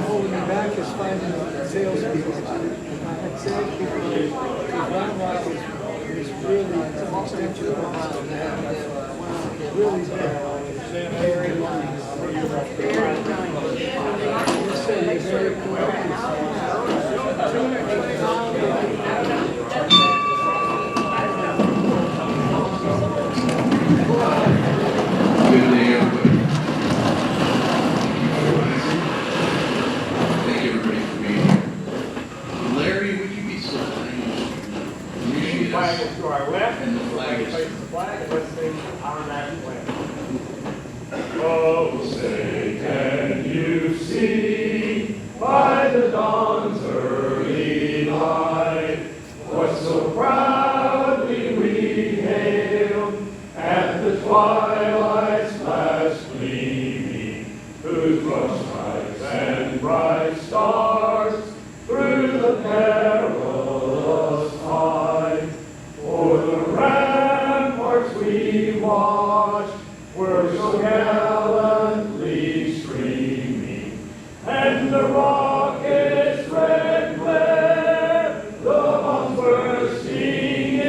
Holding me back is finding salespeople. Salespeople, Brown Rock is really an extension of Holland. Really very Good day, everybody. Thank everybody for being here. Larry, would you be so kind? Appreciate Flag us. is to our left, And the flag is. face the flag, and let's sing our national anthem. Oh, say, can you see by the dawn's early light what so proudly we hailed at the twilight's last gleaming, whose broad stripes and bright stars through the perilous tide o'er the ramparts we watched were so gallantly streaming, and the rocket's red glare, the bombs bursting in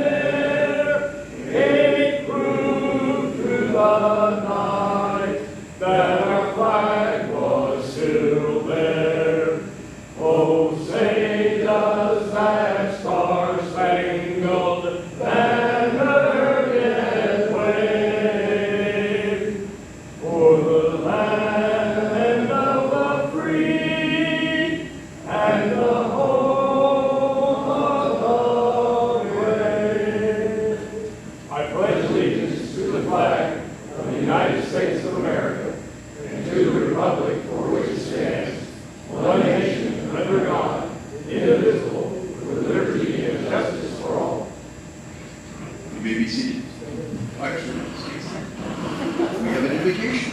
air, gave proof through the night that our flag was still there. Oh, say does that star-spangled banner yet wave o'er the land of the free and the home of the brave? I pledge allegiance to the flag of the United States of America and to the republic for which it stands, one nation under God, indivisible, with liberty and justice for all. You may be seated. Actually, we have an invocation.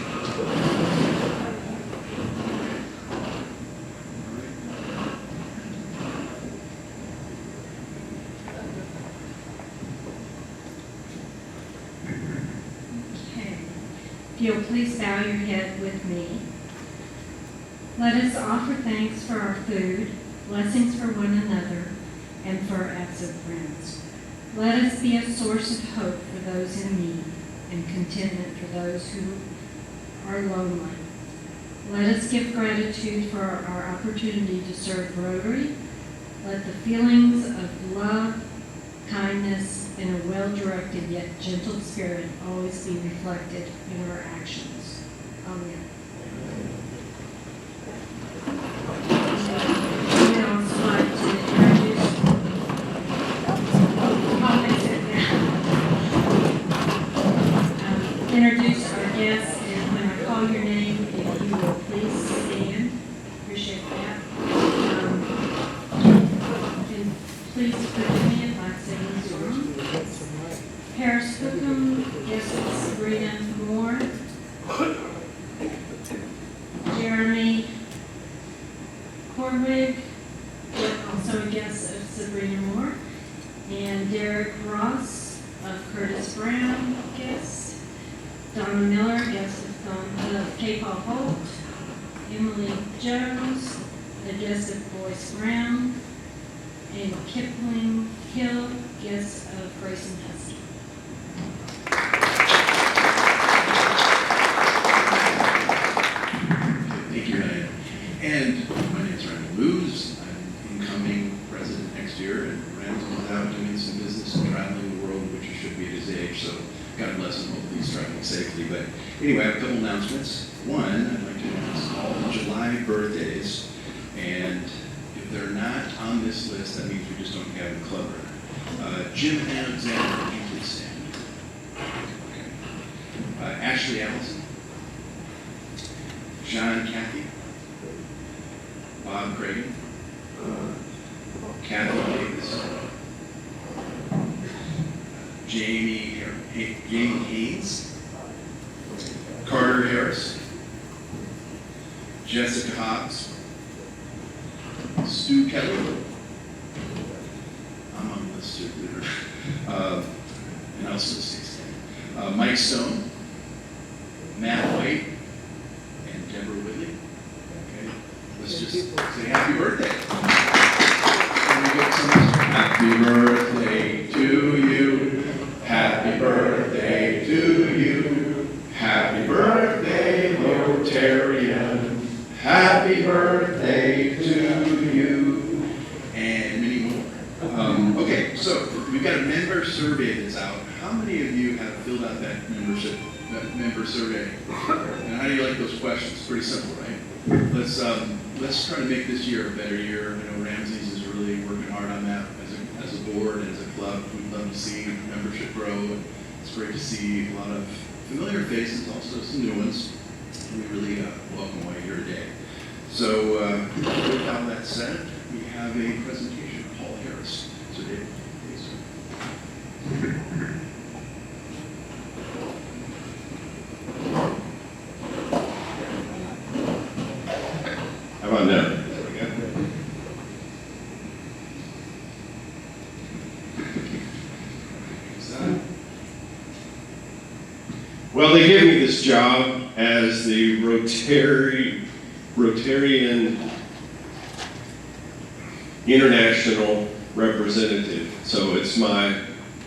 Okay. If you'll please bow your head with me. Let us offer thanks for our food, blessings for one another, and for our absent friends. Let us be a source of hope for those in need and contentment for those who are lonely. Let us give gratitude for our opportunity to serve Rotary. Let the feelings of love, kindness, and a well-directed yet gentle spirit always be reflected in our actions. Amen. I'd also like to introduce our guests, and when I call your name, if you will please stand. Appreciate that. And please forgive me if I say this wrong. Paris Cookham, guest Sabrina Moore. Jeremy Corwig, also a guest of Sabrina Moore. And Derek Ross of Curtis Brown, guest. Donna Miller, guest of K. Paul Holt. Emily Jones, the guest of Boyce Brown. And Kipling Hill, guest of Grayson Hester. Thank you, Ryan. And my name is Ryan Luz. I'm incoming president next year, and Ryan's out doing some business and traveling the world, which he should be at his age, so God bless him. Hopefully he's traveling safely. But anyway, I have a couple announcements. One, I'd like to announce all July birthdays, and if they're not on this list, that means we just don't have them clever. Jim Alexander, would you please stand? Okay. Ashley Allison. John Cathy, Bob Cragen, Kathy Davis, Jamie Haynes, Carter Harris, Jessica Hobbs, Stu Kelly, I'm on the list too, and also 16. Mike Stone, Matt White, and Deborah Whitley. Okay, let's just say happy birthday. Can we get some? Happy birthday to you. Happy birthday to you. Happy birthday, Rotarian. Happy birthday to you. And many more. Okay, so we've got a member survey that's out. How many of you have filled out that member survey? And how do you like those questions? Pretty simple, right? Let's try to make this year a better year. I know Ramsey's is really working hard on that as a board and as a club. We'd love to see membership grow. And it's great to see a lot of familiar faces, also some new ones. We really welcome all you here today. So with all that said, we have a presentation of Paul Harris. So David, please. How about now? There we go. Well, they gave me this job as the Rotarian International Representative. So it's my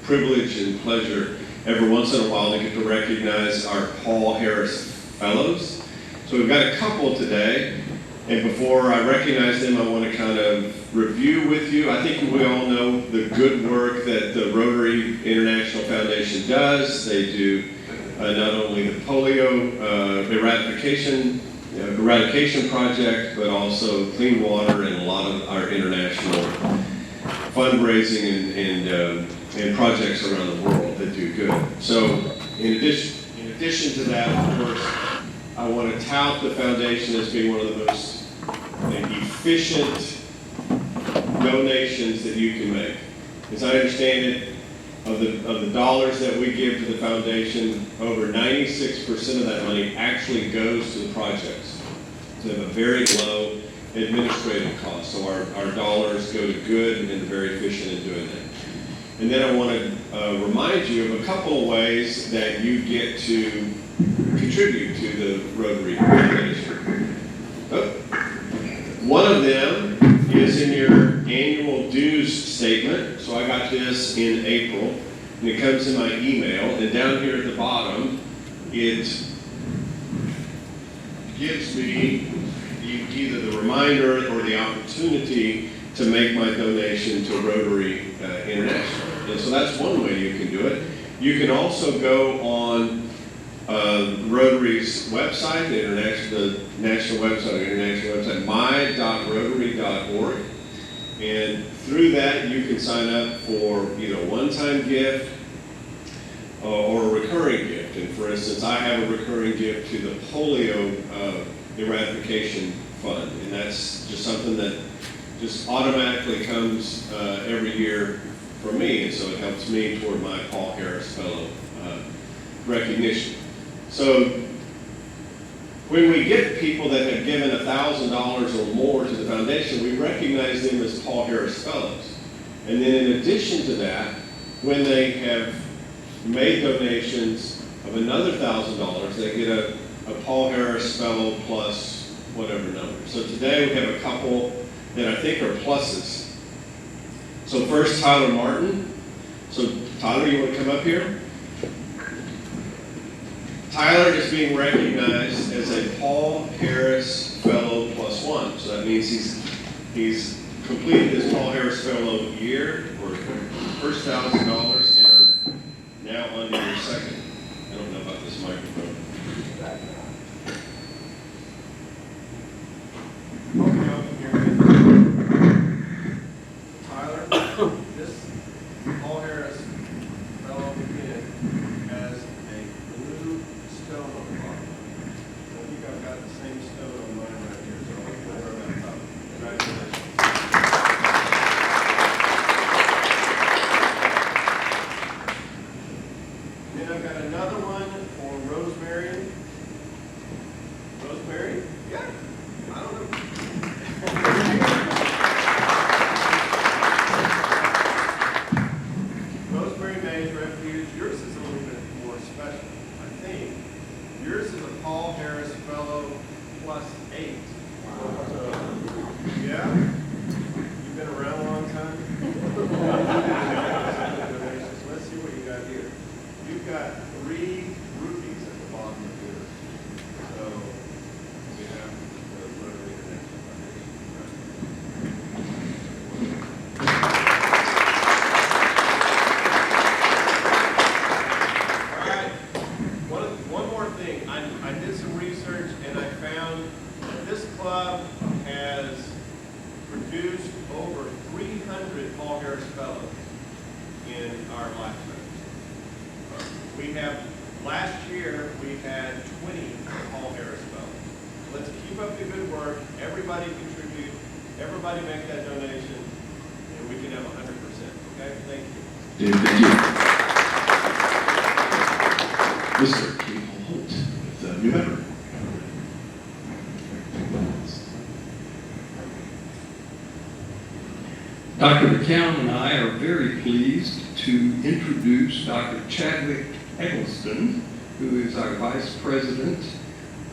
privilege and pleasure every once in a while to get to recognize our Paul Harris Fellows. So we've got a couple today. And before I recognize them, I want to kind of review with you. I think we all know the good work that the Rotary International Foundation does. They do not only the polio eradication project, but also clean water and a lot of our international fundraising and projects around the world that do good. So in addition to that, of course, I want to tout the foundation as being one of the most efficient donations that you can make. As I understand it, of the dollars that we give to the foundation, over 96% of that money actually goes to the projects. So they have a very low administrative cost. So our dollars go to good and very efficient in doing that. And then I want to remind you of a couple of ways that you get to contribute to the Rotary Foundation. One of them is in your annual dues statement. So I got this in April, and it comes in my email. And down here at the bottom, it gives me either the reminder or the opportunity to make my donation to Rotary International. And so that's one way you can do it. You can also go on Rotary's website, the national website, my.rotary.org. And through that, you can sign up for either a one-time gift or a recurring gift. And for instance, I have a recurring gift to the polio eradication fund. And that's just something that just automatically comes every year for me. And so it helps me toward my Paul Harris Fellow recognition. So when we get people that have given $1,000 or more to the foundation, we recognize them as Paul Harris Fellows. And then in addition to that, when they have made donations of another $1,000, they get a Paul Harris Fellow plus whatever number. So today we have a couple that I think are pluses. So first, Tyler Martin. So Tyler, you want to come up here? Tyler is being recognized as a Paul Harris Fellow +1. So that means he's completed his Paul Harris Fellow year, or first $1,000, and are now on to your second. I don't know about this microphone. Tyler, this Paul Harris Fellow begin as a blue stone on the bottom. I think I've got the same stone 8. Yeah? You've been around a long time? Let's see what you got here. You've got 3 rupees at the bottom of yours. So, we have the Rotary International Foundation. All right. One more thing. I did some research and I found that this club has produced over 300 Paul Harris Fellows in our lifetime. We have, last year, we had 20 Paul Harris Fellows. Let's keep up the good work. Everybody contribute. Everybody make that donation, and we can have 100%. Okay? Thank you. David, thank you. Mr. Holt with a new member. Dr. McCown and I are very pleased to introduce Dr. Chadwick Eggleston, who is our Vice President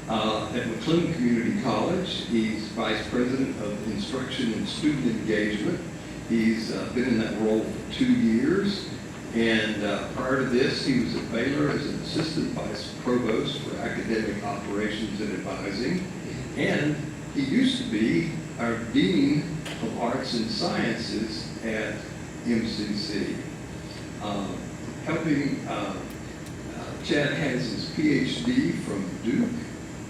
at McLean Community College. He's Vice President of Instruction and Student Engagement. He's been in that role for 2 years, and prior to this, he was at Baylor as an Assistant Vice Provost for Academic Operations and Advising, and he used to be our Dean of Arts and Sciences at MCC. Chad has his PhD from Duke,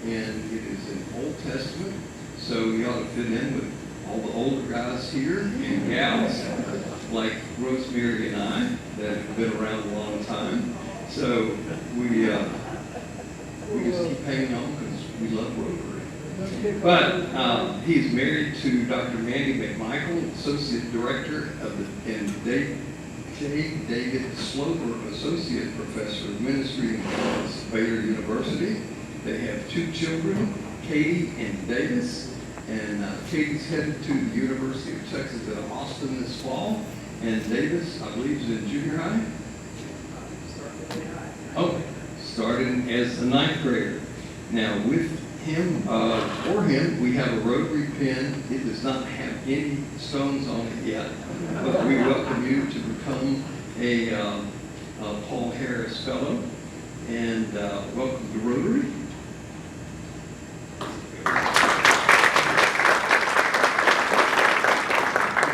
and it is in Old Testament, so he ought to fit in with all the older guys here and gals, like Rosemary and I, that have been around a long time. So we just keep hanging on because we love Rotary. But he's married to Dr. Mandy McMichael, Associate Director of the, and J. David Slover, Associate Professor of Ministry at Baylor University. They have 2 children, Katie and Davis. And Katie's headed to the University of Texas at Austin this fall. And Davis, I believe, is in junior high. Oh, starting as a 9th grader. Now with him, for him, we have a Rotary pin. It does not have any stones on it yet, but we welcome you to become a Paul Harris Fellow, and welcome to Rotary.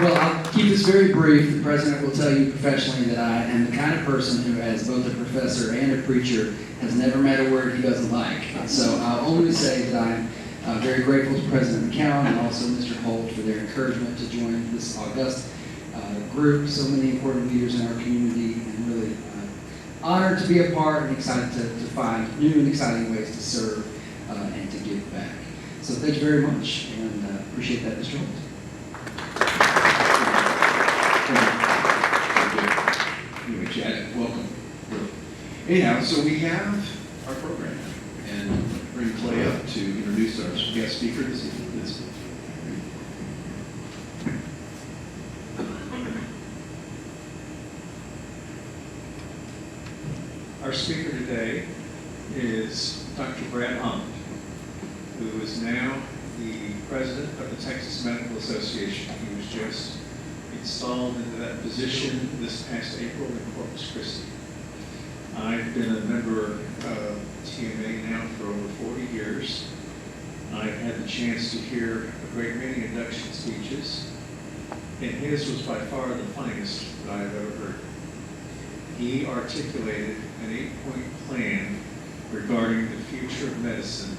Well, I'll keep this very brief. The president will tell you professionally that I am the kind of person who, as both a professor and a preacher, has never met a word he doesn't like. And so I'll only say that I'm very grateful to President McCown and also Mr. Holt for their encouragement to join this august group. So many important leaders in our community, and really honored to be a part and excited to find new and exciting ways to serve and to give back. So thank you very much, and appreciate that, Mr. Holt. Anyway, Chad, welcome. Anyhow, so we have our program, and bring Clay up to introduce our guest speaker this evening. Our speaker today is Dr. Brad Holland, who is now the president of the Texas Medical Association. He was just installed into that position this past April in Corpus Christi. I've been a member of TMA now for over 40 years. I've had the chance to hear a great many induction speeches, and his was by far the finest that I've ever heard. He articulated an 8-point plan regarding the future of medicine,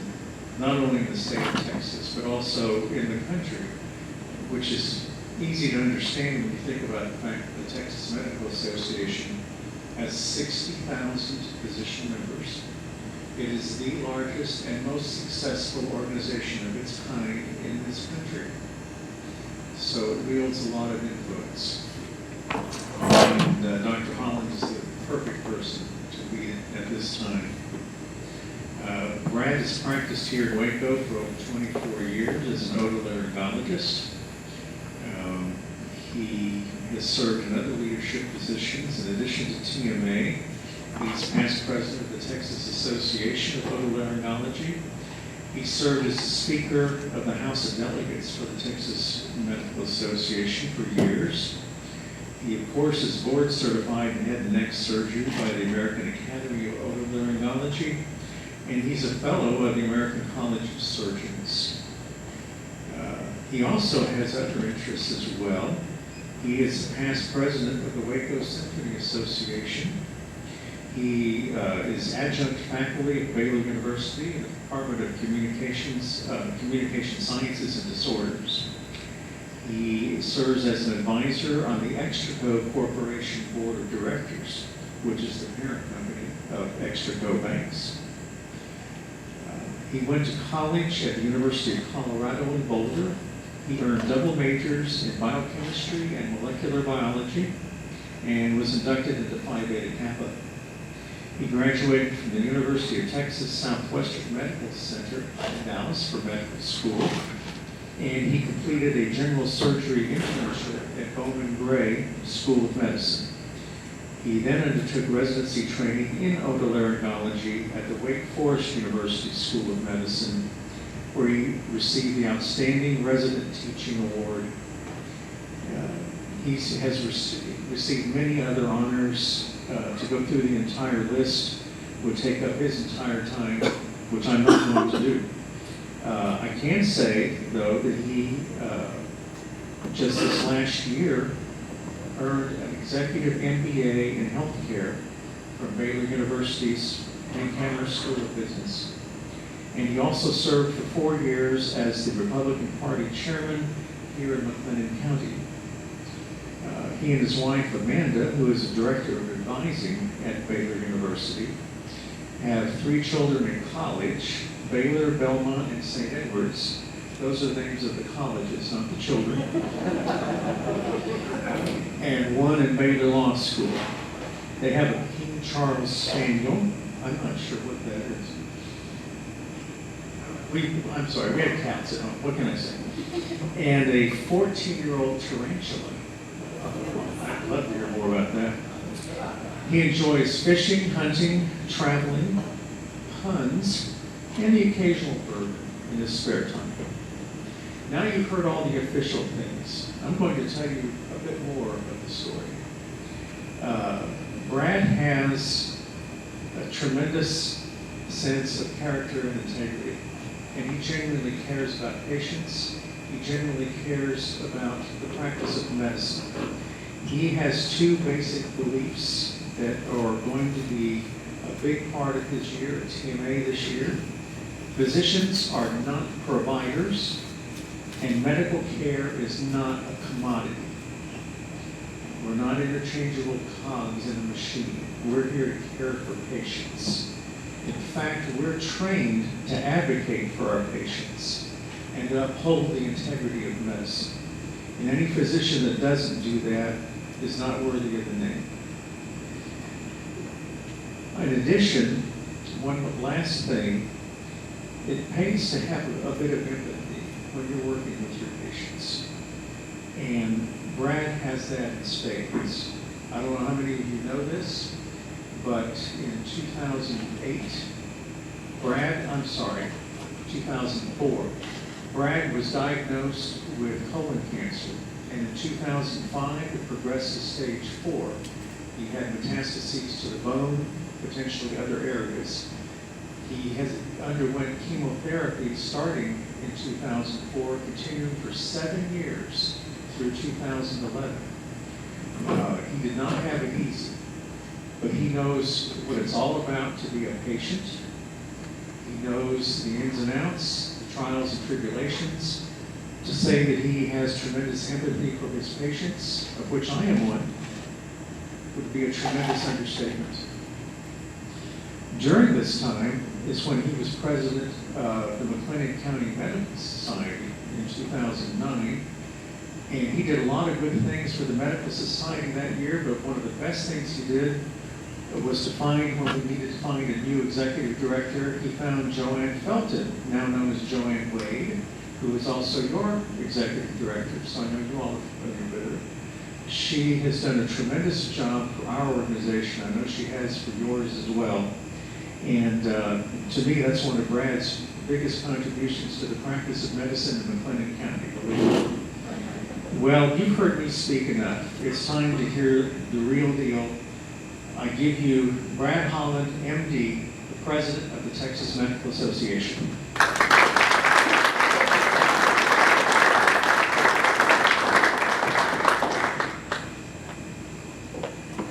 not only in the state of Texas, but also in the country, which is easy to understand when you think about the fact that the Texas Medical Association has 60,000 physician members. It is the largest and most successful organization of its kind in this country. So it wields a lot of influence. And Dr. Holland is the perfect person to lead it at this time. Brad has practiced here in Waco for over 24 years as an otolaryngologist. He has served in other leadership positions. In addition to TMA, he's past president of the Texas Association of Otolaryngology, He served as the Speaker of the House of Delegates for the Texas Medical Association for years. He, of course, is board certified in head and neck surgery by the American Academy of Otolaryngology, and he's a fellow of the American College of Surgeons. He also has other interests as well. He is the past president of the Waco Symphony Association. He is adjunct faculty at Baylor University in the Department of Communication Sciences and Disorders. He serves as an advisor on the Extraco Corporation Board of Directors, which is the parent company of Extraco Banks. He went to college at the University of Colorado in Boulder. He earned double majors in biochemistry and molecular biology and was inducted into Phi Beta Kappa. He graduated from the University of Texas Southwestern Medical Center in Dallas for medical school, and he completed a general surgery internship at Bowman Gray School of Medicine. He then undertook residency training in otolaryngology at the Wake Forest University School of Medicine, where he received the Outstanding Resident Teaching Award. He has received many other honors. To go through the entire list would take up his entire time, which I'm not going to do. I can say, though, that he, just this last year, earned an executive MBA in healthcare from Baylor University's Hank School of Business. And he also served for 4 years as the Republican Party chairman here in McLennan County. He and his wife, Amanda, who is a director of advising at Baylor University, have 3 children in college, Baylor, Belmont, and St. Edwards. Those are the names of the colleges, not the children. And 1 in Baylor Law School. They have a King Charles Spaniel. I'm not sure what that is. I'm sorry, we have cats at home. What can I say? And a 14-year-old tarantula. I'd love to hear more about that. He enjoys fishing, hunting, traveling, puns, and the occasional bourbon in his spare time. Now you've heard all the official things. I'm going to tell you a bit more of the story. Brad has a tremendous sense of character and integrity, and he genuinely cares about patients. He genuinely cares about the practice of medicine. He has 2 basic beliefs that are going to be a big part of his year at TMA this year. Physicians are not providers, and medical care is not a commodity. We're not interchangeable cogs in a machine. We're here to care for patients. In fact, we're trained to advocate for our patients and to uphold the integrity of medicine. And any physician that doesn't do that is not worthy of the name. In addition, one last thing, it pays to have a bit of empathy when you're working with your patients. And Brad has that in spades. I don't know how many of you know this, but in 2004, Brad was diagnosed with colon cancer, and in 2005, it progressed to stage 4. He had metastases to the bone, potentially other areas. He underwent chemotherapy starting in 2004, continuing for 7 years through 2011. He did not have it easy, but he knows what it's all about to be a patient. He knows the ins and outs, the trials and tribulations. To say that he has tremendous empathy for his patients, of which I am one, would be a tremendous understatement. During this time is when he was president of the McLennan County Medical Society in 2009, and he did a lot of good things for the Medical Society that year, but one of the best things he did was to find, when we needed to find a new executive director, he found Joanne Felton, now known as Joanne Wade, who is also your executive director, so I know you all are familiar with her. She has done a tremendous job for our organization. I know she has for yours as well. And to me, that's one of Brad's biggest contributions to the practice of medicine in McLennan County, believe it. Well, you've heard me speak enough. It's time to hear the real deal. I give you Brad Holland, MD, the President of the Texas Medical Association.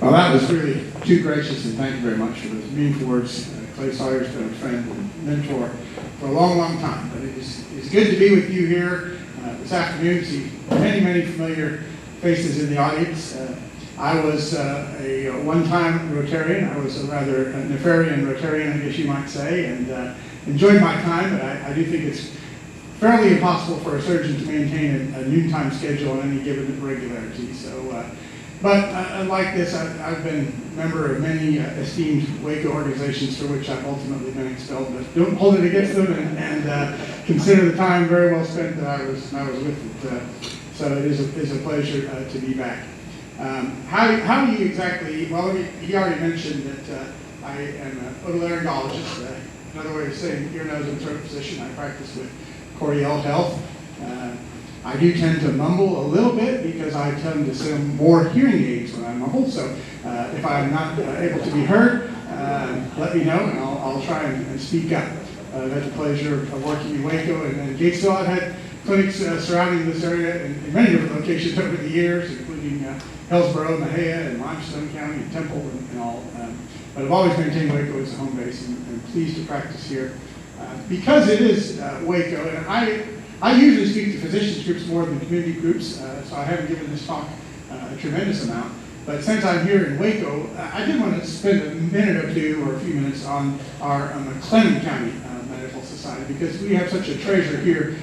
Well, that was really too gracious, and thank you very much for those meaningful words. Clay Sawyer's been a friend and mentor for a long, long time. But it's good to be with you here this afternoon. See many familiar faces in the audience. I was a one-time Rotarian. I was a rather nefarian Rotarian, I guess you might say, and enjoyed my time. But I do think it's fairly impossible for a surgeon to maintain a noontime schedule on any given regularity. So. But like this, I've been a member of many esteemed Waco organizations for which I've ultimately been expelled. But don't hold it against them, and consider the time very well spent that I was with it. So it is a pleasure to be back. How do you exactly? Well, he already mentioned that I am an otolaryngologist. Another way of saying ear, nose, and throat physician. I practice with Coriel Health. I do tend to mumble a little bit because I tend to send more hearing aids when I mumble. So if I'm not able to be heard, let me know, and I'll try and speak up. I've had the pleasure of working in Waco and Gatesville. I've had clinics surrounding this area in many different locations over the years, including Hillsborough, Mejia, and Limestone County, and Temple, and all. But I've always maintained Waco as a home base, and pleased to practice here. Because it is Waco, and I usually speak to physicians groups more than community groups, so I haven't given this talk a tremendous amount. But since I'm here in Waco, I did want to spend a minute or two or a few minutes on our McLennan County Medical Society, because we have such a treasure here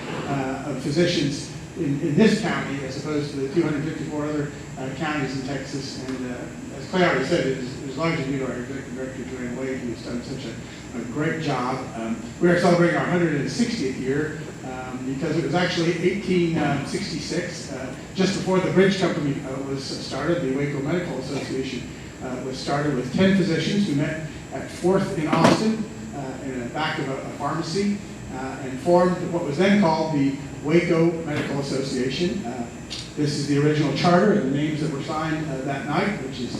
of physicians in this county as opposed to the 254 other counties in Texas. And as Clay already said, it is largely due to our Executive Director, Joanne Wade, who has done such a great job. We are celebrating our 160th year. Because it was actually 1866, just before the bridge company was started. The Waco Medical Association was started with 10 physicians who met at 4th in Austin in the back of a pharmacy and formed what was then called the Waco Medical Association. This is the original charter and the names that were signed that night, which is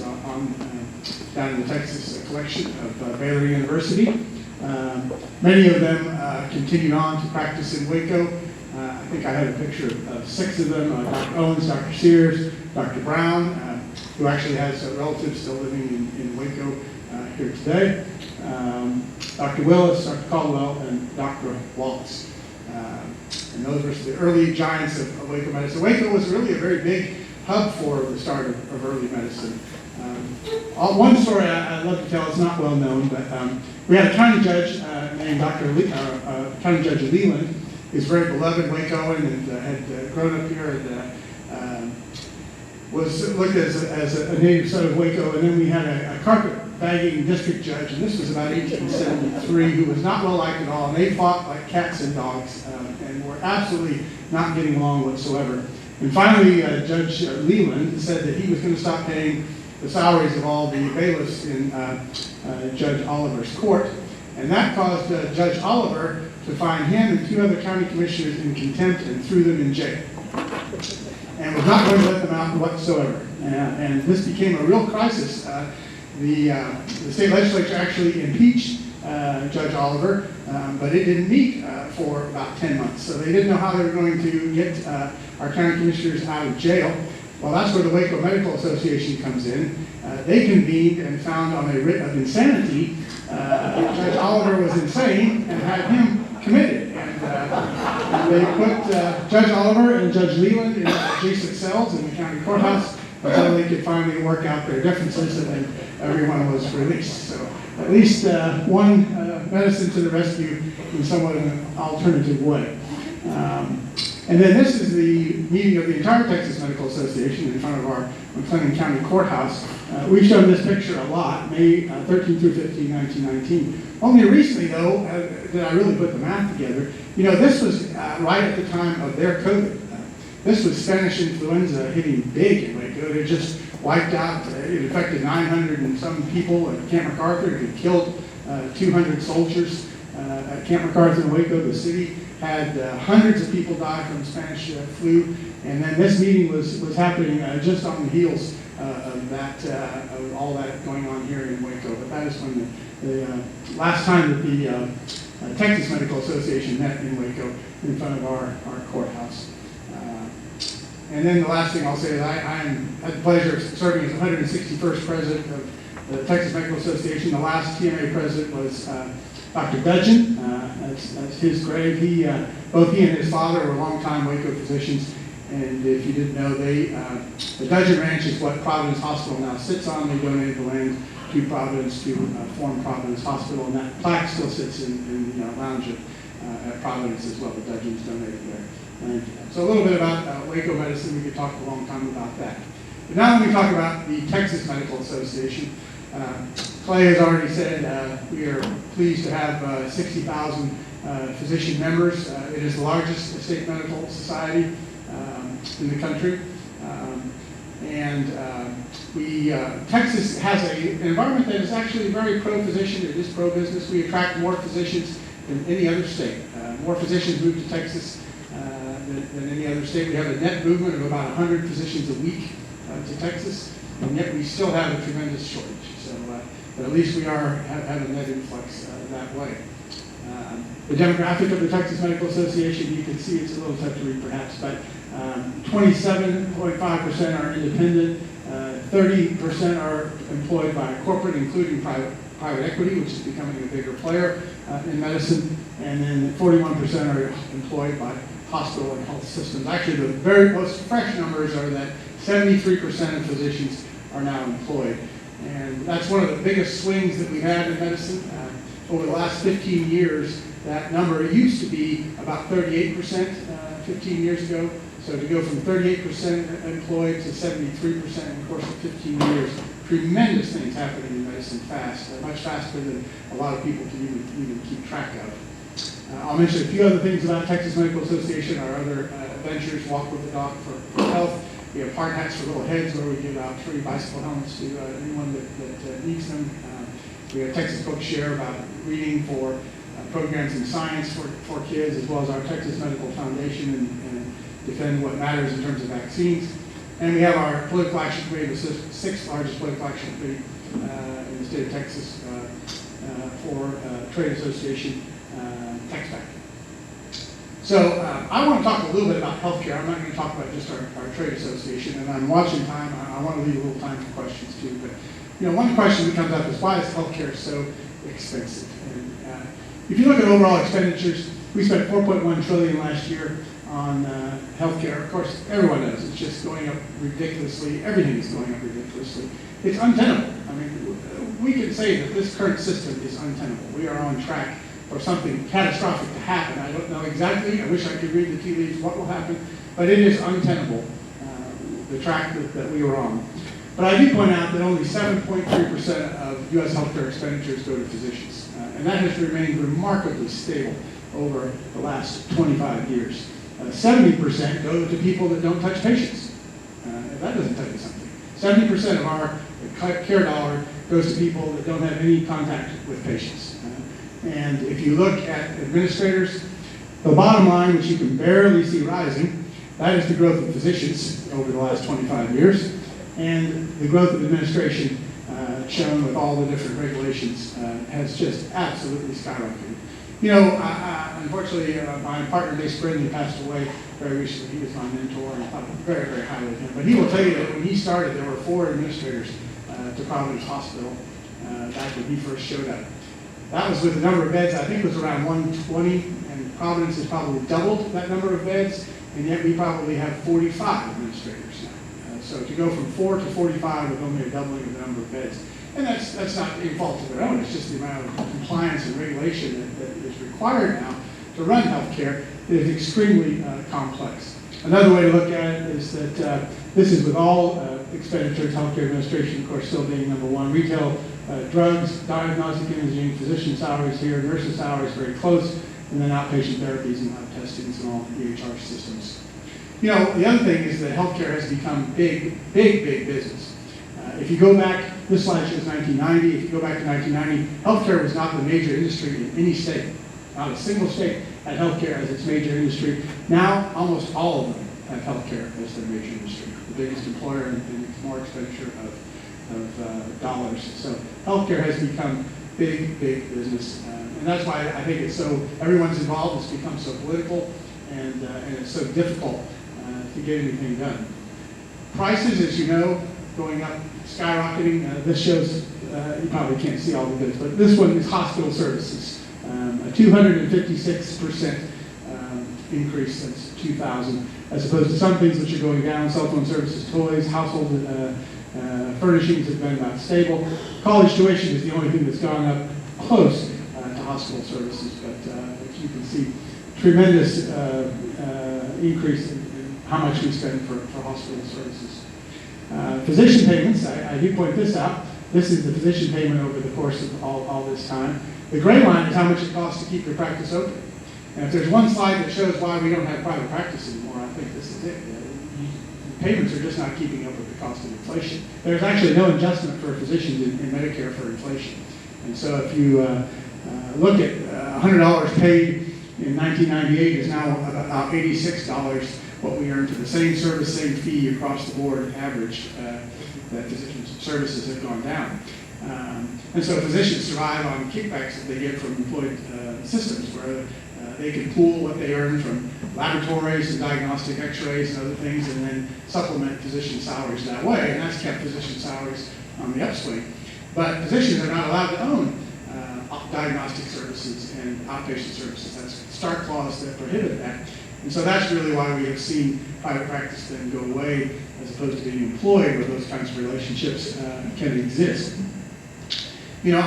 down in the Texas collection of Baylor University. Many of them continued on to practice in Waco. I think I have a picture of 6 of them, Dr. Owens, Dr. Sears, Dr. Brown, who actually has relatives still living in Waco here today, Dr. Willis, Dr. Caldwell, and Dr. Wallace. And those were the early giants of Waco medicine. Waco was really a very big hub for the start of early medicine. One story I'd love to tell, it's not well known, but we had a county judge named County Judge Leland. He's very beloved Wacoan and had grown up here and was looked at as a native son of Waco. And then we had a carpet-bagging district judge, and this was about 1873, who was not well liked at all. And they fought like cats and dogs and were absolutely not getting along whatsoever. And finally, Judge Leland said that he was going to stop paying the salaries of all the bailiffs in Judge Oliver's court. And that caused Judge Oliver to find him and 2 other county commissioners in contempt and threw them in jail. And was not going to let them out whatsoever. And this became a real crisis. The state legislature actually impeached Judge Oliver, but it didn't meet for about 10 months. So they didn't know how they were going to get our county commissioners out of jail. Well, that's where the Waco Medical Association comes in. They convened and found on a writ of insanity Judge Oliver was insane and had him committed. And they put Judge Oliver and Judge Leland in adjacent cells in the county courthouse until they could finally work out their differences, and then everyone was released. So at least one medicine to the rescue in somewhat of an alternative way. And then this is the meeting of the entire Texas Medical Association in front of our McLennan County Courthouse. We've shown this picture a lot, May 13 through 15, 1919. Only recently, though, did I really put the math together. You know, this was right at the time of their COVID. This was Spanish influenza hitting big in Waco. It just wiped out, it affected 900 and some people at Camp MacArthur. It killed 200 soldiers. at Camp MacArthur in Waco. The city had hundreds of people die from Spanish flu, and then this meeting was happening just on the heels of that, of all that going on here in Waco. But that is when the last time that the Texas Medical Association met in Waco in front of our courthouse. And then the last thing I'll say is I had the pleasure of serving as the 161st president of the Texas Medical Association. The last TMA president was Dr. Dudgeon. That's his grave. Both he and his father were longtime Waco physicians. And if you didn't know, the Dudgeon Ranch is what Providence Hospital now sits on. They donated the land to Providence to form Providence Hospital, and that plaque still sits in the lounge at Providence as well. The Dudgeons donated their land to them. So a little bit about Waco medicine. We could talk a long time about that. But now let me talk about the Texas Medical Association. Clay has already said we are pleased to have 60,000 physician members. It is the largest state medical society in the country. Texas has an environment that is actually very pro-physician. It is pro-business. We attract more physicians than any other state. More physicians move to Texas than any other state. We have a net movement of about 100 physicians a week to Texas, and yet we still have a tremendous shortage. So, but at least we have a net influx that way. The demographic of the Texas Medical Association, you can see it's a little tough to read perhaps, but 27.5% are independent, 30% are employed by corporate, including private equity, which is becoming a bigger player in medicine, and then 41% are employed by hospital and health systems. Actually, the very most fresh numbers are that 73% of physicians are now employed. And that's one of the biggest swings that we've had in medicine. Over the last 15 years, that number used to be about 38% 15 years ago. So to go from 38% employed to 73% in the course of 15 years, tremendous things happening in medicine fast, much faster than a lot of people can even keep track of. I'll mention a few other things about Texas Medical Association, our other ventures, Walk with the Doc for Health. We have hard hats for little heads where we give out free bicycle helmets to anyone that needs them. We have Texas Book Share about reading for programs in science for kids, as well as our Texas Medical Foundation and Defend What Matters in terms of vaccines. And we have our political action committee, the sixth largest political action committee in the state of Texas for trade association, TexPAC. So I want to talk a little bit about healthcare. I'm not going to talk about just our trade association, and I'm watching time. I want to leave a little time for questions too. But one question that comes up is why is healthcare so expensive? And if you look at overall expenditures, we spent $4.1 trillion last year on healthcare. Of course, everyone knows it's just going up ridiculously. Everything is going up ridiculously. It's untenable. I mean, we can say that this current system is untenable. We are on track for something catastrophic to happen. I don't know exactly. I wish I could read the tea leaves what will happen, but it is untenable, the track that we are on. But I do point out that only 7.3% of U.S. healthcare expenditures go to physicians, and that has remained remarkably stable over the last 25 years. 70% go to people that don't touch patients. If that doesn't tell you something. 70% of our care dollar goes to people that don't have any contact with patients. And if you look at administrators, the bottom line, which you can barely see rising, that is the growth of physicians over the last 25 years, and the growth of administration shown with all the different regulations has just absolutely skyrocketed. Unfortunately, my partner, Dave Sprinley, passed away very recently. He was my mentor, and I thought very, very highly of him. But he will tell you that when he started, there were 4 administrators to Providence Hospital back when he first showed up. That was with the number of beds, I think it was around 120, and Providence has probably doubled that number of beds, and yet we probably have 45 administrators now. So to go from 4 to 45 with only a doubling of the number of beds. And that's not any fault of their own, it's just the amount of compliance and regulation that is required now to run healthcare is extremely complex. Another way to look at it is that this is with all expenditures, healthcare administration, of course, still being number 1. Retail drugs, diagnostic imaging, physician salaries here, nurses' salaries very close, and then outpatient therapies and lab testings and all EHR systems. The other thing is that healthcare has become big business. If you go back, this slide shows 1990, if you go back to 1990, healthcare was not the major industry in any state. Not a single state had healthcare as its major industry. Now, almost all of them have healthcare as their major industry. The biggest employer and more expenditure of dollars. So healthcare has become big business. And that's why I think it's so, everyone's involved, it's become so political, and it's so difficult to get anything done. Prices, as you know, going up, skyrocketing. This shows, you probably can't see all of this, but this one is hospital services. A 256% increase since 2000, as opposed to some things which are going down: cell phone services, toys, household furnishings have been about stable. College tuition is the only thing that's gone up close to hospital services, but you can see tremendous increase in how much we spend for hospital services. Physician payments, I do point this out. This is the physician payment over the course of all this time. The gray line is how much it costs to keep your practice open. And if there's one slide that shows why we don't have private practice anymore, I think this is it. Payments are just not keeping up with the cost of inflation. There's actually no adjustment for physicians in Medicare for inflation. And so if you look at $100 paid in 1998 is now about $86 what we earn for the same service, same fee across the board average, that physician services have gone down. And so physicians survive on kickbacks that they get from employed systems, where they can pool what they earn from laboratories and diagnostic x-rays and other things, and then supplement physician salaries that way, and that's kept physician salaries on the upswing. But physicians are not allowed to own diagnostic services and outpatient services. That's a stark clause that prohibit that. And so that's really why we have seen private practice then go away, as opposed to being employed, where those kinds of relationships can exist. You know,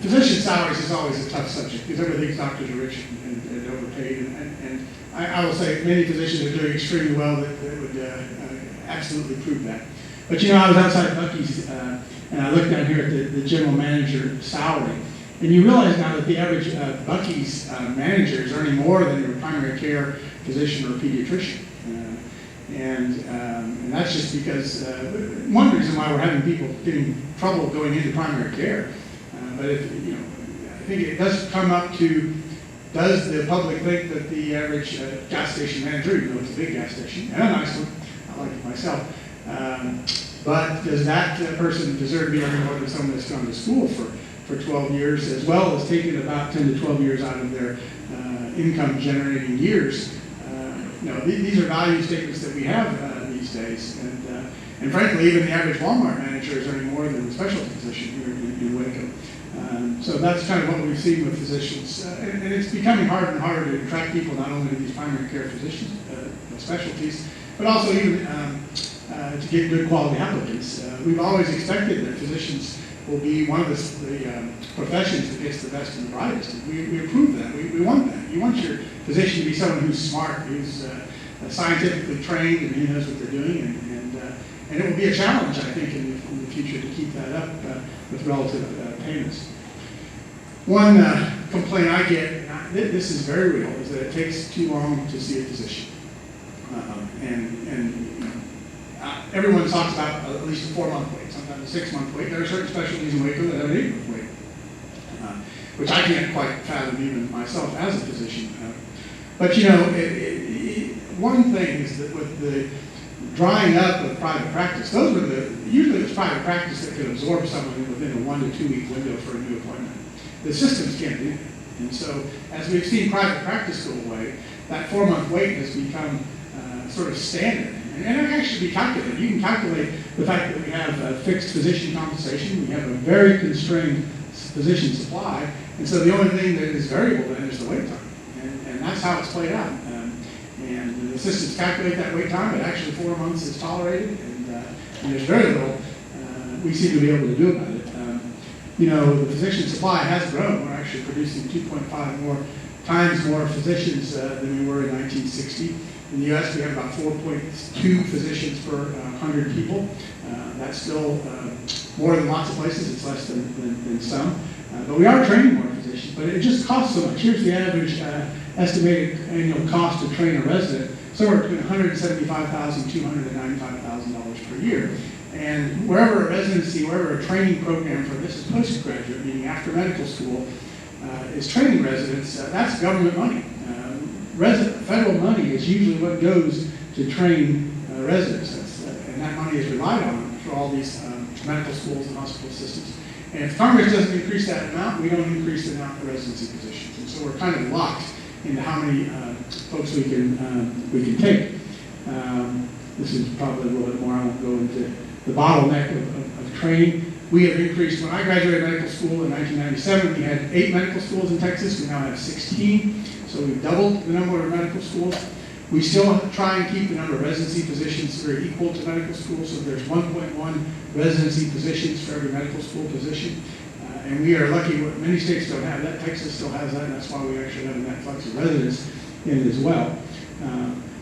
physician salaries is always a tough subject, because everybody thinks doctors are rich and overpaid. And I will say many physicians are doing extremely well that would absolutely prove that. But you know, I was outside Buc-ee's and I looked down here at the general manager salary. And you realize now that the average Buc-ee's manager is earning more than your primary care physician or pediatrician. And that's just because, one reason why we're having people getting trouble going into primary care. But if, you know, I think it does come up to, does the public think that the average gas station manager, even though it's a big gas station, and a nice one, I like it myself, but does that person deserve to be earning more than someone that's gone to school for 12 years, as well as taking about 10 to 12 years out of their income generating years? You know, these are value statements that we have these days, and frankly, even the average Walmart manager is earning more than the specialty physician here in Waco. So that's kind of what we've seen with physicians, and it's becoming harder and harder to attract people not only to these primary care physicians specialties, but also even to get good quality applicants. We've always expected that physicians will be one of the professions that gets the best and the brightest. We approve that. We want that. You want your physician to be someone who's smart, who's scientifically trained, and who knows what they're doing. And it will be a challenge, I think, in the future to keep that up with relative payments. One complaint I get, and this is very real, is that it takes too long to see a physician. Everyone talks about at least a 4-month wait, sometimes a 6-month wait. There are certain specialties in Waco that have an 8-month wait, which I can't quite fathom even myself as a physician. But you know, one thing is that with the drying up of private practice, usually it's private practice that could absorb someone within a 1 to 2 week window for a new appointment. The systems can't do that. And so as we've seen private practice go away, that 4-month wait has become sort of standard. And it can actually be calculated. You can calculate the fact that we have fixed physician compensation, we have a very constrained physician supply, and so the only thing that is variable then is the wait time. And that's how it's played out. And the systems calculate that wait time, but actually 4 months is tolerated, and there's very little we seem to be able to do about it. You know, the physician supply has grown. We're actually producing 2.5 times more physicians than we were in 1960. In the U.S., we have about 4.2 physicians per 100 people. That's still more than lots of places. It's less than some. But we are training more physicians, but it just costs so much. Here's the average estimated annual cost to train a resident, somewhere between $175,000 and $295,000 per year. And wherever a residency, wherever a training program for this is postgraduate, meaning after medical school, is training residents, that's government money. Federal money is usually what goes to train residents, and that money is relied on for all these medical schools and hospital systems. And if Congress doesn't increase that amount, we don't increase the amount of residency positions. And so we're kind of locked into how many folks we can take. This is probably a little bit more, I won't go into the bottleneck of training. We have increased, when I graduated medical school in 1997, we had 8 medical schools in Texas. We now have 16. So we've doubled the number of medical schools. We still try and keep the number of residency positions very equal to medical schools. So there's 1.1 residency positions for every medical school position. And we are lucky, many states don't have that. Texas still has that, and that's why we actually have a net flux of residents in it as well.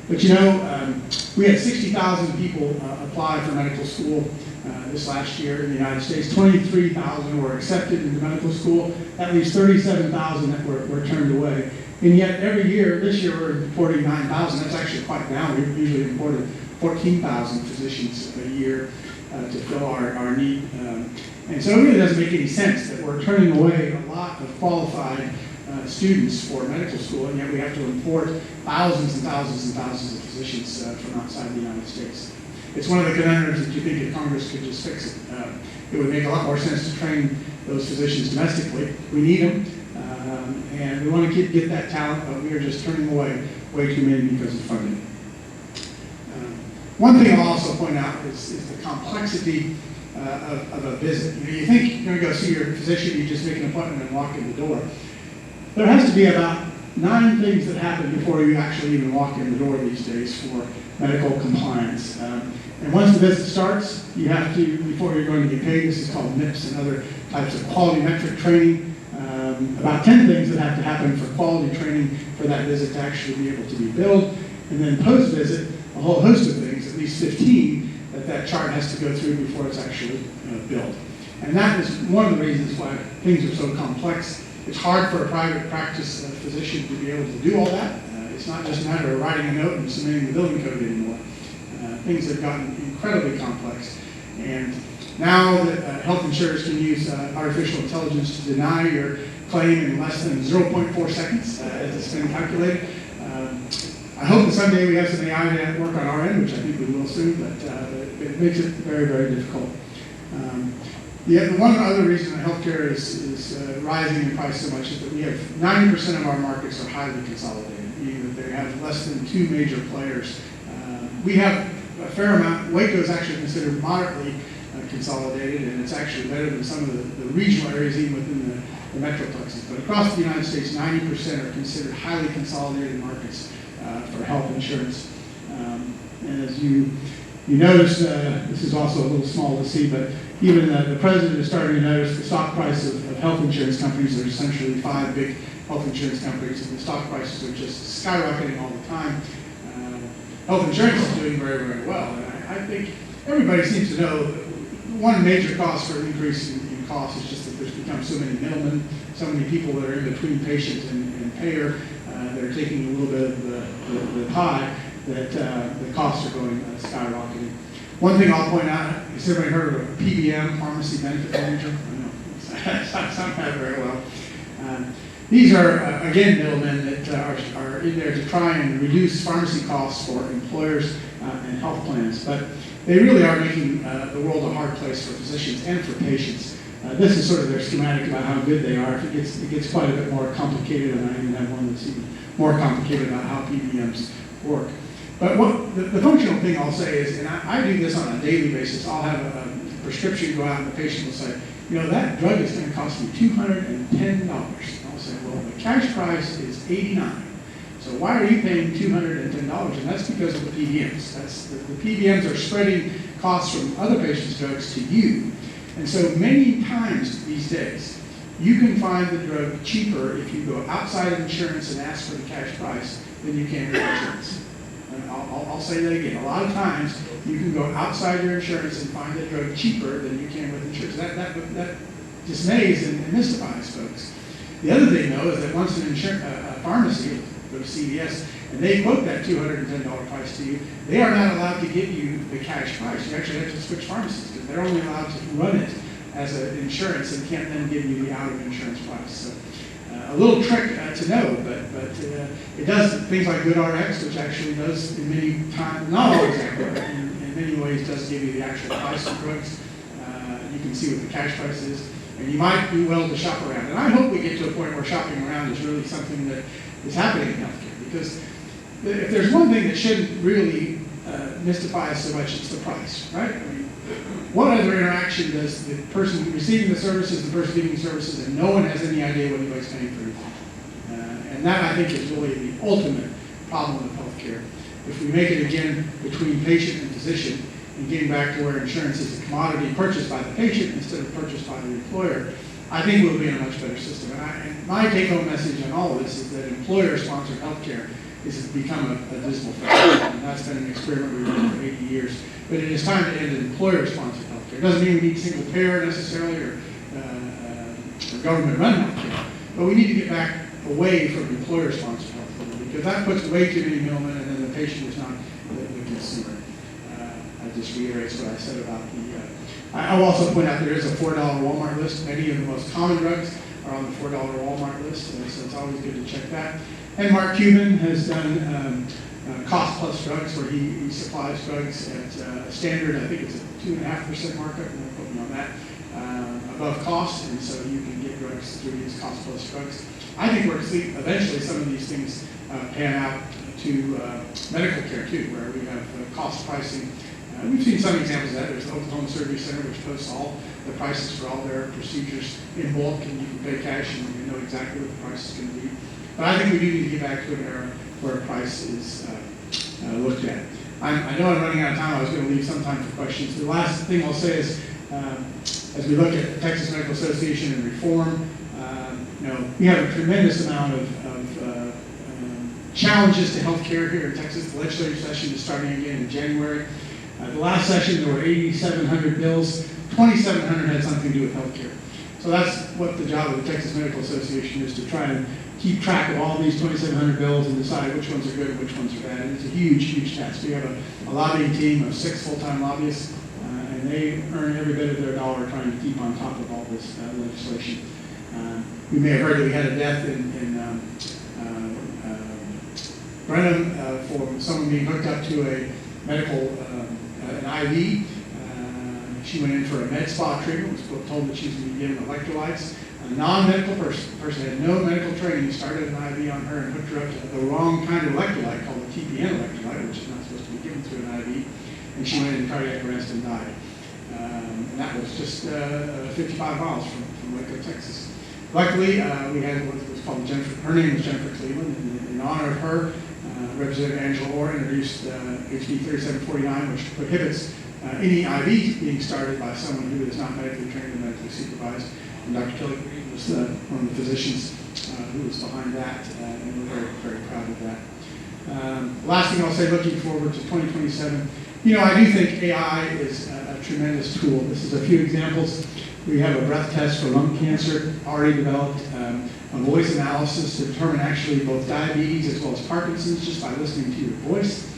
But you know, we had 60,000 people apply for medical school this last year in the United States. 23,000 were accepted into medical school. That leaves 37,000 that were turned away. And yet every year, this year we're importing 9,000. That's actually quite down. We've usually imported 14,000 physicians a year to fill our need. And so it really doesn't make any sense that we're turning away a lot of qualified students for medical school, and yet we have to import thousands and thousands and thousands of physicians from outside the United States. It's one of the conundrums that you think if Congress could just fix it. It would make a lot more sense to train those physicians domestically. We need them, and we want to get that talent, but we are just turning away way too many because of funding. One thing I'll also point out is the complexity of a visit. You know, you think you're going to go see your physician, you just make an appointment and walk in the door. There has to be about 9 things that happen before you actually even walk in the door these days for medical compliance. And once the visit starts, you have to, before you're going to get paid, this is called MIPS and other types of quality metric training. About 10 things that have to happen for quality training for that visit to actually be able to be billed. And then post-visit, a whole host of things, at least 15, that chart has to go through before it's actually billed. And that is one of the reasons why things are so complex. It's hard for a private practice physician to be able to do all that. It's not just a matter of writing a note and submitting the billing code anymore. Things have gotten incredibly complex. And now that health insurers can use artificial intelligence to deny your claim in less than 0.4 seconds, as it's been calculated. I hope that someday we have some AI to work on our end, which I think we will soon, but it makes it very, very difficult. The one other reason that healthcare is rising in price so much is that we have 90% of our markets are highly consolidated, meaning that they have less than 2 major players. We have a fair amount. Waco is actually considered moderately consolidated, and it's actually better than some of the regional areas even within the metroplexes. But across the United States, 90% are considered highly consolidated markets for health insurance. And as you notice, this is also a little small to see, but even the president is starting to notice the stock price of health insurance companies. There's essentially 5 big health insurance companies, and the stock prices are just skyrocketing all the time. Health insurance is doing very, very well. And I think everybody seems to know one major cause for an increase in cost is just that there's become so many middlemen, so many people that are in between patient and payer that are taking a little bit of the pie, that the costs are going skyrocketing. One thing I'll point out, has everybody heard of a PBM, pharmacy benefit manager? I know, it's not that very well. These are, again, middlemen that are in there to try and reduce pharmacy costs for employers and health plans, but they really are making the world a hard place for physicians and for patients. This is sort of their schematic about how good they are. It gets quite a bit more complicated, and I even have one that's even more complicated about how PBMs work. But the functional thing I'll say is, and I do this on a daily basis, I'll have a prescription go out and the patient will say, you know, that drug is going to cost me $210. I'll say, well, the cash price is $89. So why are you paying $210? And that's because of the PBMs. The PBMs are spreading costs from other patients' drugs to you. And so many times these days, you can find the drug cheaper if you go outside of insurance and ask for the cash price than you can with insurance. And I'll say that again. A lot of times, you can go outside your insurance and find the drug cheaper than you can with insurance. That dismays and mystifies folks. The other thing, though, is that once a pharmacy, go to CVS, and they quote that $210 price to you, they are not allowed to give you the cash price. You actually have to switch pharmacies because they're only allowed to run it as an insurance and can't then give you the out-of-insurance price. So a little trick to know, but it does things like GoodRx, which actually does in many times, not always accurate, but in many ways does give you the actual price of drugs. You can see what the cash price is, and you might do well to shop around. And I hope we get to a point where shopping around is really something that is happening in healthcare, because if there's one thing that shouldn't really mystify us so much, it's the price, right? I mean, what other interaction does the person receiving the services, the person giving the services, and no one has any idea what anybody's paying for anything? And that, I think, is really the ultimate problem with healthcare. If we make it again between patient and physician, and getting back to where insurance is a commodity purchased by the patient instead of purchased by the employer, I think we'll be in a much better system. And my take-home message on all of this is that employer-sponsored healthcare has become a dismal failure. And that's been an experiment we've done for 80 years. But it is time to end employer-sponsored healthcare. It doesn't mean we need single payer necessarily or government-run healthcare, but we need to get back away from employer-sponsored healthcare, because that puts way too many middlemen, and then the patient is not the consumer. That just reiterates what I said about the. I'll also point out there is a $4 Walmart list. Many of the most common drugs are on the $4 Walmart list, so it's always good to check that. And Mark Cuban has done cost plus drugs, where he supplies drugs at a standard, I think it's a 2.5% markup, don't quote me on that, above cost, and so you can get drugs through these cost plus drugs. I think we're see eventually some of these things pan out to medical care too, where we have cost pricing. We've seen some examples of that. There's the Oklahoma Surgery Center, which posts all the prices for all their procedures in bulk, and you can pay cash and you know exactly what the price is going to be. But I think we do need to get back to an era where price is looked at. I know I'm running out of time. I was going to leave some time for questions. The last thing I'll say is, as we look at the Texas Medical Association and reform, we have a tremendous amount of challenges to healthcare here in Texas. The legislative session is starting again in January. The last session, there were 8,700 bills. 2,700 had something to do with healthcare. So that's what the job of the Texas Medical Association is, to try and keep track of all these 2,700 bills and decide which ones are good and which ones are bad. And it's a huge, huge task. We have a lobbying team of 6 full-time lobbyists, and they earn every bit of their dollar trying to keep on top of all this legislation. You may have heard that we had a death in Brenham for someone being hooked up to a medical, an IV. She went in for a med spa treatment, was told that she was going to be given electrolytes. A non-medical person had no medical training, started an IV on her and hooked her up to the wrong kind of electrolyte, called the TPN electrolyte, which is not supposed to be given through an IV. And she went in cardiac arrest and died. And that was just 55 miles from Waco, Texas. Luckily, we had what was called Jennifer. Her name was Jennifer Cleveland. And in honor of her, Representative Angela Orr introduced HB 3749, which prohibits any IV being started by someone who is not medically trained and medically supervised. And Dr. Kelly Green was one of the physicians who was behind that, and we're very, very proud of that. Last thing I'll say, looking forward to 2027, I do think AI is a tremendous tool. This is a few examples. We have a breath test for lung cancer already developed, a voice analysis to determine actually both diabetes as well as Parkinson's just by listening to your voice.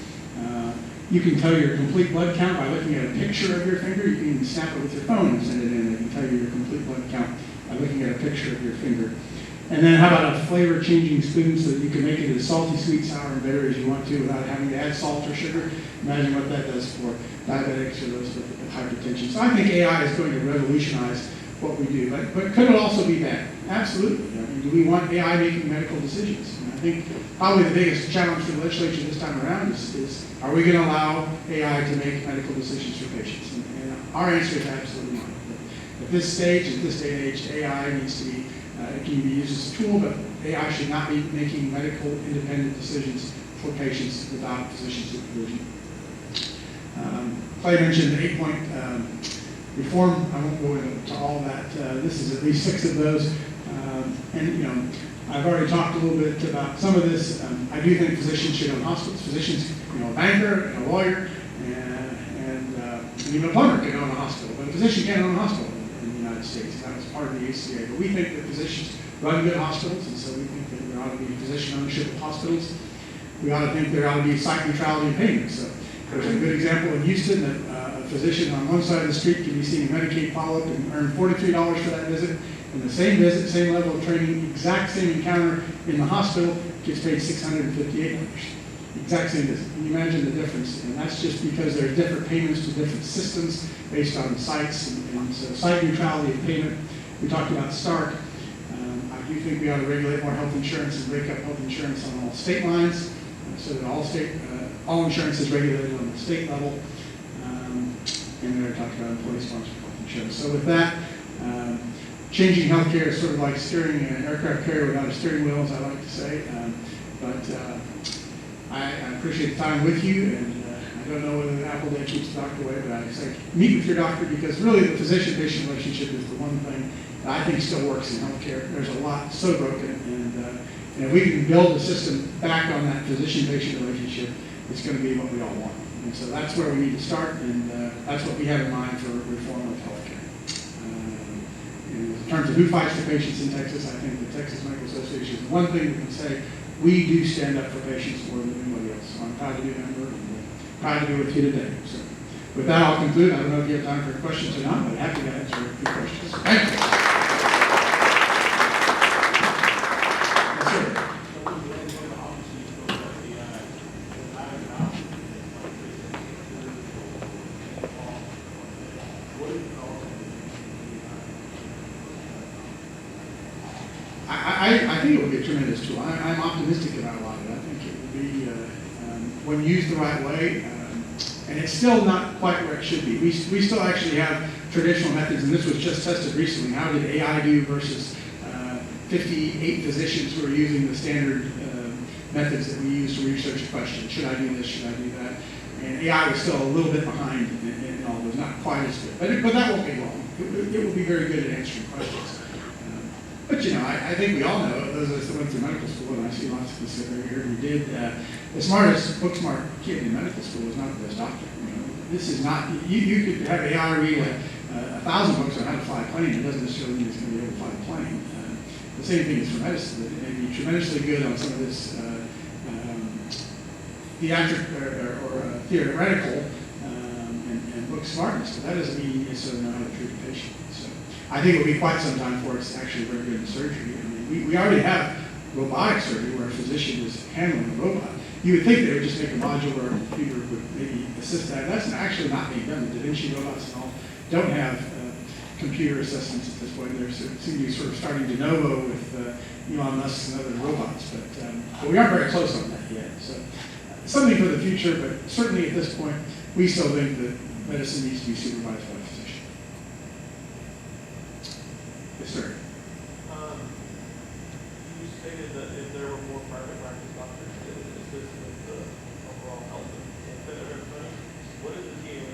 You can tell your complete blood count by looking at a picture of your finger. You can even snap it with your phone and send it in. It can tell you your complete blood count by looking at a picture of your finger. And then how about a flavor-changing spoon so that you can make it as salty, sweet, sour, and bitter as you want to without having to add salt or sugar? Imagine what that does for diabetics or those with hypertension. So I think AI is going to revolutionize what we do. But could it also be bad? Absolutely. I mean, do we want AI making medical decisions? And I think probably the biggest challenge for the legislature this time around is are we going to allow AI to make medical decisions for patients? And our answer is absolutely not. At this stage, at this day and age, AI needs to be, it can be used as a tool, but AI should not be making medical independent decisions for patients without physician supervision. Clay mentioned the 8-point reform. I won't go into all that. This is at least 6 of those. And I've already talked a little bit about some of this. I do think physicians should own hospitals. Physicians, a banker and a lawyer and even a plumber can own a hospital, but a physician can't own a hospital in the United States. That was part of the ACA. But we think that physicians run good hospitals, and so we think that there ought to be physician ownership of hospitals. We ought to think there ought to be site neutrality in payment. So there's a good example in Houston that a physician on one side of the street can be seeing Medicaid follow-up and earn $43 for that visit, and in the same visit, same level of training, exact same encounter in the hospital, gets paid $658. Exact same visit. Can you imagine the difference? And that's just because there are different payments to different systems based on sites and so site neutrality of payment. We talked about Stark. I do think we ought to regulate more health insurance and break up health insurance on all state lines so that all insurance is regulated on the state level. And then I talked about employee-sponsored health insurance. So with that, changing healthcare is sort of like steering an aircraft carrier without a steering wheel, as I like to say. I appreciate the time with you, and I don't know whether the apple day keeps the doctor away, but I say meet with your doctor, because really the physician-patient relationship is the one thing that I think still works in healthcare. There's a lot so broken, and if we can build the system back on that physician-patient relationship, it's going to be what we all want. And so that's where we need to start, and that's what we have in mind for reform of healthcare. In terms of who fights for patients in Texas, I think the Texas Medical Association is the one thing we can say, we do stand up for patients more than anybody else. So I'm proud to be a member and proud to be with you today. So with that, I'll conclude. I don't know if you have time for questions or not, but happy to answer a few questions. Thank you. Yes, sir. I think it would be a tremendous tool. I'm optimistic about a lot of it. I think it would be, when used the right way, and it's still not quite where it should be. We still actually have traditional methods, and this was just tested recently. How did AI do versus 58 physicians who are using the standard methods that we use to research a question? Should I do this? Should I do that? And AI was still a little bit behind in all those, not quite as good. But that won't be long. It will be very good at answering questions. But I think we all know, those of us that went through medical school, and I see lots of us here who did, the smartest, book smart kid in medical school was not the best doctor. This is not, you could have AI read 1,000 books on how to fly a plane. It doesn't necessarily mean it's going to be able to fly a plane. The same thing is for medicine. It may be tremendously good on some of this theoretical and book smartness, but that doesn't mean you necessarily know how to treat a patient. So I think it will be quite some time before it's actually very good in surgery. I mean, we already have robotic surgery where a physician is handling a robot. You would think they would just make a module where a computer would maybe assist that. That's actually not being done. The Da Vinci robots and all don't have computer assistants at this point. They seem to be sort of starting de novo with Elon Musk and other robots, but we aren't very close on that yet. So something for the future, but certainly at this point, we still think that medicine needs to be supervised by a physician. Yes, sir. You stated that if there were more private practice doctors to assist with the overall health and benefit of everybody, what is the key to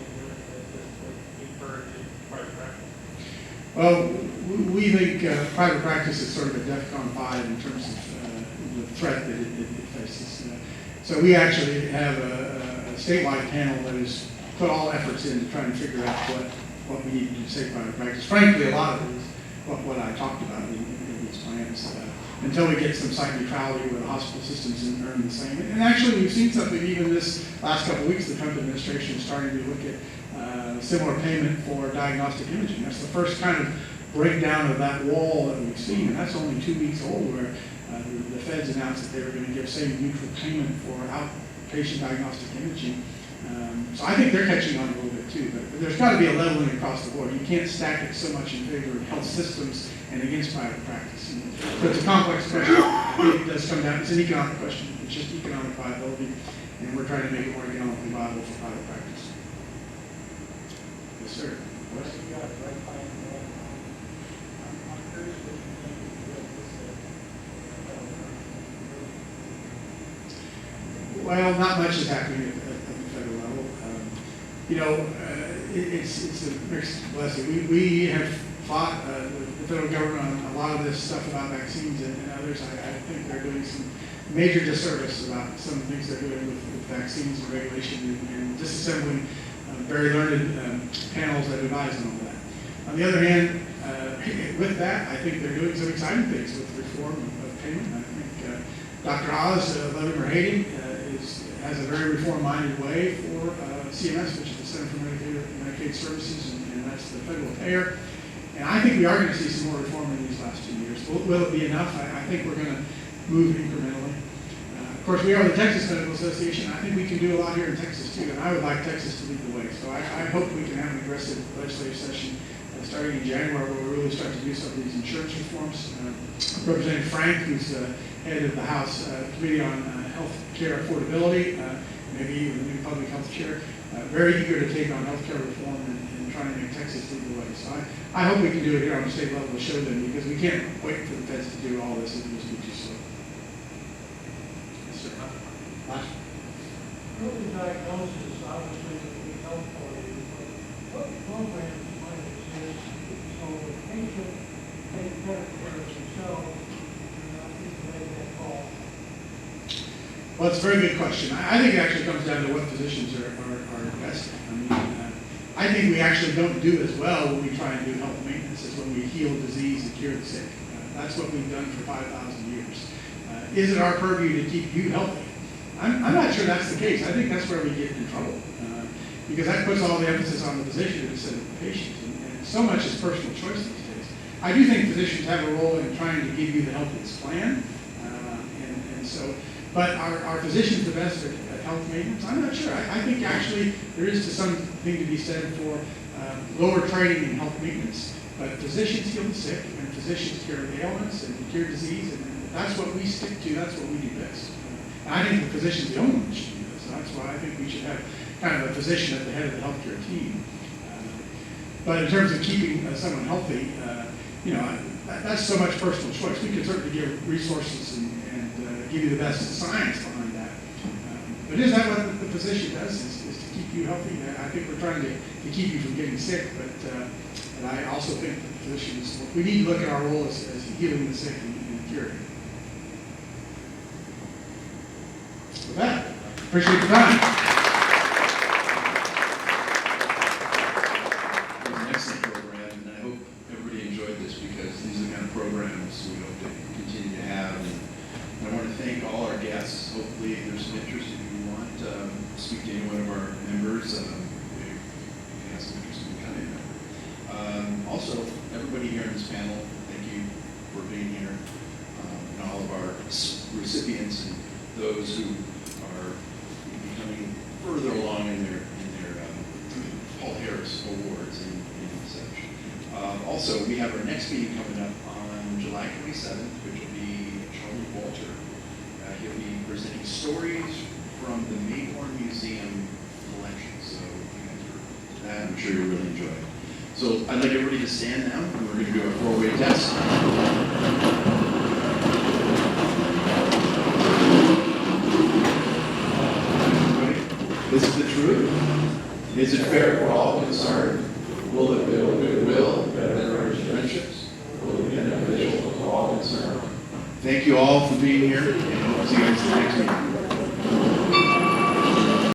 encouraging private practice? Well, we think private practice is sort of a DEFCON 5 in terms of the threat that it faces. So we actually have a statewide panel that has put all efforts into trying to figure out what we need to do to save private practice. Frankly, a lot of it is what I talked about in these plans. Until we get some site neutrality where the hospital systems earn the same. And actually, we've seen something even this last couple of weeks. The Trump administration is starting to look at similar payment for diagnostic imaging. That's the first kind of breakdown of that wall that we've seen, and that's only 2 weeks old, where the feds announced that they were going to give same neutral payment for outpatient diagnostic imaging. So I think they're catching on a little bit too, but there's got to be a leveling across the board. You can't stack it so much in favor of health systems and against private practice. So it's a complex question. It does come down, it's an economic question. It's just economic viability, and we're trying to make it more economically viable for private practice. Yes, sir. What? Well, not much is happening at the federal level. It's a mixed blessing. We have fought the federal government on a lot of this stuff about vaccines and others. I think they're doing some major disservice about some of the things they're doing with vaccines and regulation and disassembling very learned panels that advise on all that. On the other hand, with that, I think they're doing some exciting things with reform of payment. I think Dr. Oz, love him or hate him, has a very reform-minded way for CMS, which is the Center for Medicaid Services, and that's the federal payer. And I think we are going to see some more reform in these last 2 years. Will it be enough? I think we're going to move incrementally. Of course, we are the Texas Medical Association. I think we can do a lot here in Texas too, and I would like Texas to lead the way. So I hope we can have an aggressive legislative session starting in January where we really start to do some of these insurance reforms. Representative Frank, who's head of the House Committee on Health Care Affordability, maybe even the new public health chair, very eager to take on health care reform and trying to make Texas lead the way. So I hope we can do it here on the state level to show them, because we can't wait for the feds to do all this. It will just be too slow. Yes, sir. Last. Early diagnosis obviously would be helpful, but what programs might exist so the patient takes better care of themselves and not need to make that call? Well, it's a very good question. I think it actually comes down to what physicians are best at. I mean, I think we actually don't do as well when we try and do health maintenance as when we heal disease and cure the sick. That's what we've done for 5,000 years. Is it our purview to keep you healthy? I'm not sure that's the case. I think that's where we get in trouble, because that puts all the emphasis on the physician instead of the patient, and so much is personal choice these days. I do think physicians have a role in trying to give you the healthiest plan, and so, but are physicians the best at health maintenance? I'm not sure. I think actually there is something to be said for lower training in health maintenance, but physicians heal the sick, and physicians cure ailments and cure disease, and that's what we stick to. That's what we do best. And I think the physician's the only one that should do this. That's why I think we should have kind of a physician at the head of the healthcare team. But in terms of keeping someone healthy, that's so much personal choice. We can certainly give resources and give you the best science behind that. But is that what the physician does, is to keep you healthy? I think we're trying to keep you from getting sick, but I also think that physicians, we need to look at our role as healing the sick and curing. With that, appreciate the time. It was an excellent program, and I hope everybody enjoyed this, because these are the kind of programs we hope to continue to have. And I want to thank all our guests. Hopefully there's some interest if you want to speak to any one of our members. We have some interest in becoming a member. Also, everybody here in this panel, thank you for being here, and all of our recipients and those who are becoming further along in their Paul Harris Awards and such. Also, we have our next meeting coming up on July 27th, which will be Charlie Walter. He'll be presenting stories from the Mayborn Museum collection. So if you guys are that, I'm sure you'll really enjoy it. So I'd like everybody to stand now, and we're going to do a 4-way test. This is the truth. Is it fair for all concerned? Will it build goodwill and encourage friendships? Will it be beneficial to all concerned? Thank you all for being here, and hope to see you guys in the next meeting.